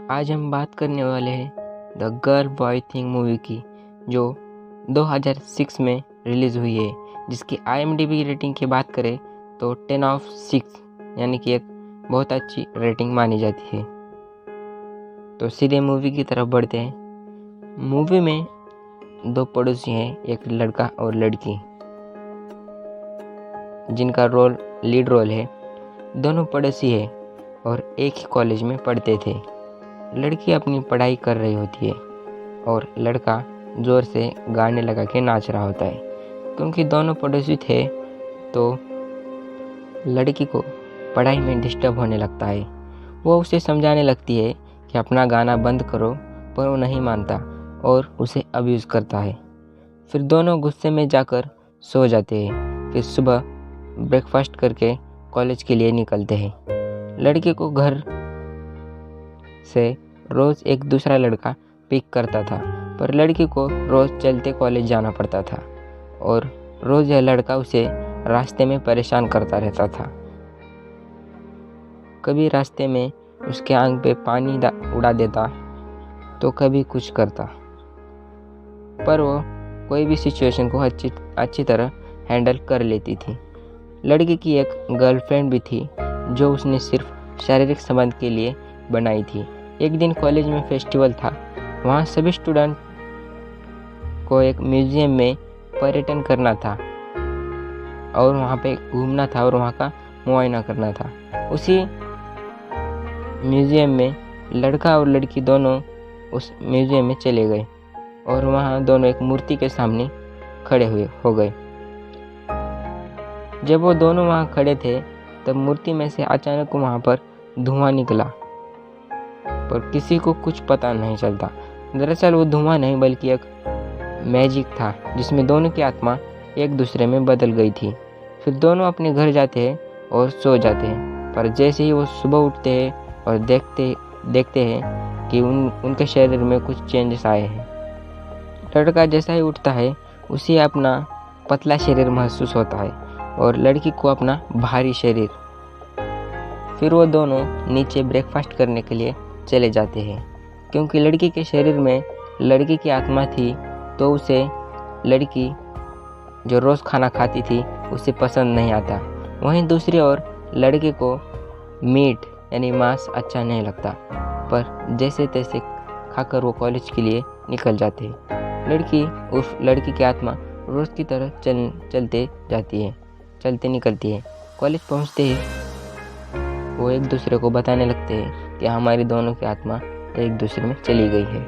आज हम बात करने वाले हैं the girl boy thing movie की, जो 2006 में रिलीज़ हुई है, जिसकी IMDb रेटिंग की बात करें तो 10/6 यानी कि एक बहुत अच्छी रेटिंग मानी जाती है। तो सीधे मूवी की तरफ बढ़ते हैं। मूवी में दो पड़ोसी हैं, एक लड़का और लड़की, जिनका लीड रोल है। दोनों पड़ोसी है और एक ही कॉलेज में पढ़ते थे। लड़की अपनी पढ़ाई कर रही होती है और लड़का ज़ोर से गाने लगा के नाच रहा होता है। क्योंकि दोनों पड़ोसी थे तो लड़की को पढ़ाई में डिस्टर्ब होने लगता है। वो उसे समझाने लगती है कि अपना गाना बंद करो, पर वो नहीं मानता और उसे अब्यूज़ करता है। फिर दोनों गुस्से में जाकर सो जाते हैं। फिर सुबह ब्रेकफास्ट करके कॉलेज के लिए निकलते हैं। लड़के को घर से रोज़ एक दूसरा लड़का पिक करता था, पर लड़की को रोज़ चलते कॉलेज जाना पड़ता था और रोज़ यह लड़का उसे रास्ते में परेशान करता रहता था। कभी रास्ते में उसके आंख पे पानी उड़ा देता तो कभी कुछ करता, पर वो कोई भी सिचुएशन को अच्छी तरह हैंडल कर लेती थी। लड़की की एक गर्लफ्रेंड भी थी जो उसने सिर्फ शारीरिक संबंध के लिए बनाई थी। एक दिन कॉलेज में फेस्टिवल था। वहाँ सभी स्टूडेंट को एक म्यूज़ियम में पर्यटन करना था और वहाँ पे घूमना था और वहाँ का मुआयना करना था। उसी म्यूज़ियम में लड़का और लड़की दोनों उस म्यूज़ियम में चले गए और वहाँ दोनों एक मूर्ति के सामने खड़े हो गए। जब वो दोनों वहाँ खड़े थे तब मूर्ति में से अचानक वहाँ पर धुआं निकला, पर किसी को कुछ पता नहीं चलता। दरअसल वो धुआं नहीं बल्कि एक मैजिक था, जिसमें दोनों की आत्मा एक दूसरे में बदल गई थी। फिर दोनों अपने घर जाते हैं और सो जाते हैं, पर जैसे ही वो सुबह उठते हैं और देखते हैं कि उनके शरीर में कुछ चेंजेस आए हैं। लड़का जैसा ही उठता है उसे अपना पतला शरीर महसूस होता है और लड़की को अपना भारी शरीर। फिर वो दोनों नीचे ब्रेकफास्ट करने के लिए चले जाते हैं। क्योंकि लड़की के शरीर में लड़की की आत्मा थी तो उसे लड़की जो रोज़ खाना खाती थी उसे पसंद नहीं आता। वहीं दूसरी ओर लड़के को मीट यानी मांस अच्छा नहीं लगता, पर जैसे तैसे खाकर वो कॉलेज के लिए निकल जाते हैं। लड़की उस लड़की की आत्मा रोज़ की तरह चलते निकलती है। कॉलेज पहुंचते ही वो एक दूसरे को बताने लगते हैं कि हमारी दोनों की आत्मा एक दूसरे में चली गई है।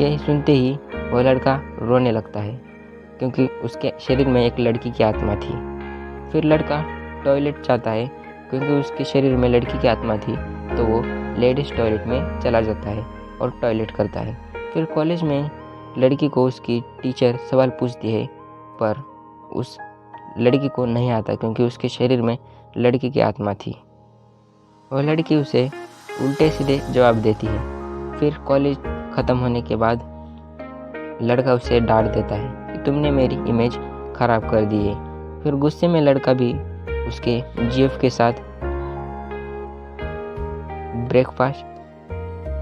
यही सुनते ही वो लड़का रोने लगता है, क्योंकि उसके शरीर में एक लड़की की आत्मा थी। फिर लड़का टॉयलेट जाता है, क्योंकि उसके शरीर में लड़की की आत्मा थी तो वो लेडीज़ टॉयलेट में चला जाता है और टॉयलेट करता है। फिर कॉलेज में लड़की को उसकी टीचर सवाल पूछती है, पर उस लड़की को नहीं आता क्योंकि उसके शरीर में लड़की की आत्मा थी। वह लड़की उसे उल्टे सीधे जवाब देती है। फिर कॉलेज ख़त्म होने के बाद लड़का उसे डांट देता है कि तुमने मेरी इमेज ख़राब कर दी है। फिर गुस्से में लड़का भी उसके GF के साथ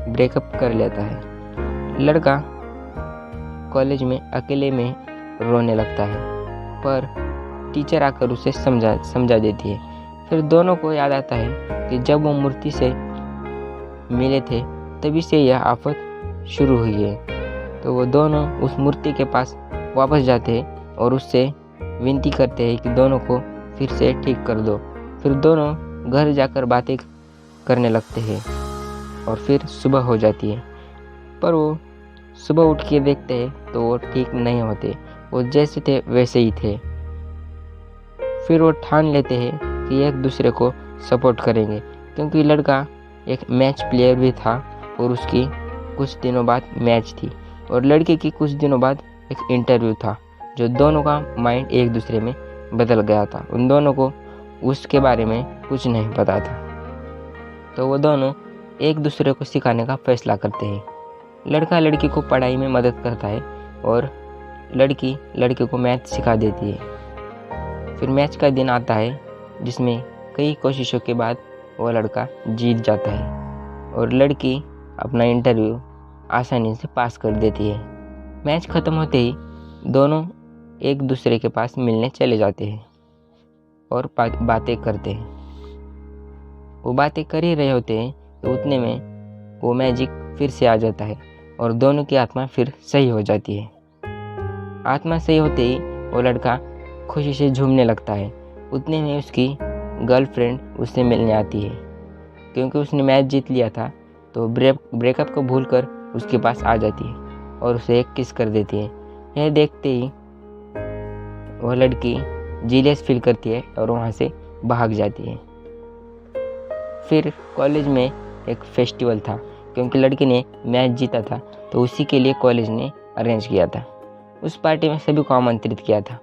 ब्रेकअप कर लेता है। लड़का कॉलेज में अकेले में रोने लगता है, पर टीचर आकर उसे समझा देती है। फिर दोनों को याद आता है कि जब वो मूर्ति से मिले थे तभी से यह आफत शुरू हुई है। तो वो दोनों उस मूर्ति के पास वापस जाते हैं और उससे विनती करते हैं कि दोनों को फिर से ठीक कर दो। फिर दोनों घर जाकर बातें करने लगते हैं और फिर सुबह हो जाती है, पर वो सुबह उठ के देखते हैं तो वो ठीक नहीं होते, वो जैसे थे वैसे ही थे। फिर वो ठान लेते हैं कि एक दूसरे को सपोर्ट करेंगे, क्योंकि लड़का एक मैच प्लेयर भी था और उसकी कुछ दिनों बाद मैच थी और लड़के की कुछ दिनों बाद एक इंटरव्यू था, जो दोनों का माइंड एक दूसरे में बदल गया था। उन दोनों को उसके बारे में कुछ नहीं पता था, तो वो दोनों एक दूसरे को सिखाने का फैसला करते हैं। लड़का लड़की को पढ़ाई में मदद करता है और लड़की लड़के को मैथ सिखा देती है। फिर मैच का दिन आता है जिसमें कई कोशिशों के बाद वो लड़का जीत जाता है और लड़की अपना इंटरव्यू आसानी से पास कर देती है। मैच ख़त्म होते ही दोनों एक दूसरे के पास मिलने चले जाते हैं और बातें करते हैं। वो बातें कर ही रहे होते हैं तो उतने में वो मैजिक फिर से आ जाता है और दोनों की आत्मा फिर सही हो जाती है। आत्मा सही होते ही वो लड़का खुशी से झूमने लगता है। उतने में उसकी गर्लफ्रेंड उससे मिलने आती है। क्योंकि उसने मैच जीत लिया था तो ब्रेकअप को भूलकर उसके पास आ जाती है और उसे एक किस कर देती है। यह देखते ही वह लड़की जीलियस फील करती है और वहाँ से भाग जाती है। फिर कॉलेज में एक फेस्टिवल था, क्योंकि लड़की ने मैच जीता था तो उसी के लिए कॉलेज ने अरेंज किया था। उस पार्टी में सभी को आमंत्रित किया था,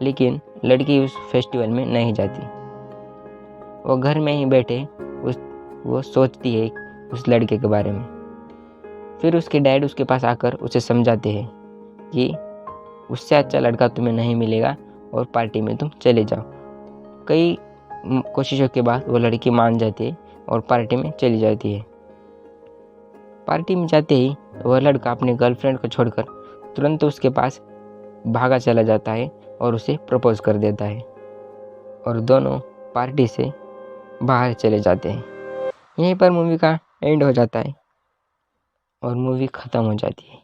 लेकिन लड़की उस फेस्टिवल में नहीं जाती। वो घर में ही बैठे वो सोचती है उस लड़के के बारे में। फिर उसके डैड उसके पास आकर उसे समझाते हैं कि उससे अच्छा लड़का तुम्हें नहीं मिलेगा और पार्टी में तुम चले जाओ। कई कोशिशों के बाद वो लड़की मान जाती है और पार्टी में चली जाती है। पार्टी में जाते ही वह लड़का अपने गर्लफ्रेंड को छोड़कर तुरंत उसके पास भागा चला जाता है और उसे प्रपोज कर देता है और दोनों पार्टी से बाहर चले जाते हैं। यहीं पर मूवी का एंड हो जाता है और मूवी ख़त्म हो जाती है।